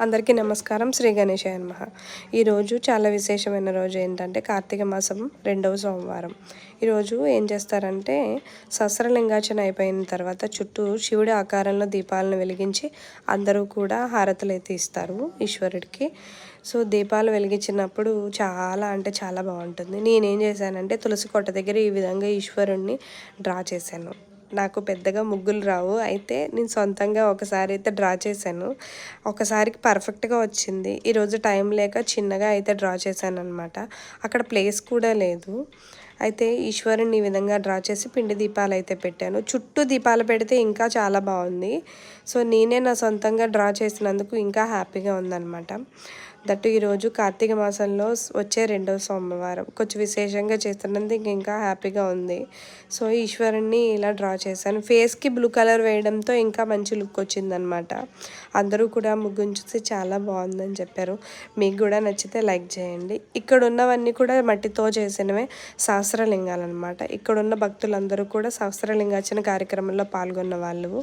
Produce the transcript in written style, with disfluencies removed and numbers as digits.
అందరికీ నమస్కారం. శ్రీ గణేశాయ నమః. ఈరోజు చాలా విశేషమైన రోజు ఏంటంటే కార్తీక మాసం 2వ సోమవారం. ఈరోజు ఏం చేస్తారంటే సహస్రలింగార్చన అయిపోయిన తర్వాత చుట్టూ శివుడి ఆకారంలో దీపాలను వెలిగించి అందరూ కూడా హారతులు అయితే ఇస్తారు ఈశ్వరుడికి. సో దీపాలు వెలిగించినప్పుడు చాలా అంటే చాలా బాగుంటుంది. నేనేం చేశానంటే తులసి కోట దగ్గర ఈ విధంగా ఈశ్వరుణ్ణి డ్రా చేశాను. నాకు పెద్దగా ముగ్గులు రావు, అయితే నేను సొంతంగా ఒకసారి అయితే డ్రా చేశాను. ఒకసారికి పర్ఫెక్ట్గా వచ్చింది. ఈరోజు టైం లేక చిన్నగా అయితే డ్రా చేశాను అనమాట. అక్కడ ప్లేస్ కూడా లేదు. అయితే ఈశ్వరుని ఈ విధంగా డ్రా చేసి పిండి దీపాలు అయితే పెట్టాను. చుట్టూ దీపాలు పెడితే ఇంకా చాలా బాగుంది. సో నేనే నా సొంతంగా డ్రా చేసినందుకు ఇంకా హ్యాపీగా ఉందన్నమాట. దట్టు ఈరోజు కార్తీక మాసంలో వచ్చే 2వ సోమవారం కొంచెం విశేషంగా చేస్తున్నందుకు ఇంకా హ్యాపీగా ఉంది. సో ఈశ్వరుణ్ణి ఇలా డ్రా చేశాను. ఫేస్కి బ్లూ కలర్ వేయడంతో ఇంకా మంచి లుక్ వచ్చిందనమాట. అందరూ కూడా ముగ్గును చూసి చాలా బాగుందని చెప్పారు. మీకు కూడా నచ్చితే లైక్ చేయండి. ఇక్కడ ఉన్నవన్నీ కూడా మట్టితో చేసినవే సహస్రలింగాలు అనమాట. ఇక్కడున్న భక్తులందరూ కూడా సహస్రలింగార్చన కార్యక్రమంలో పాల్గొన్న వాళ్ళు.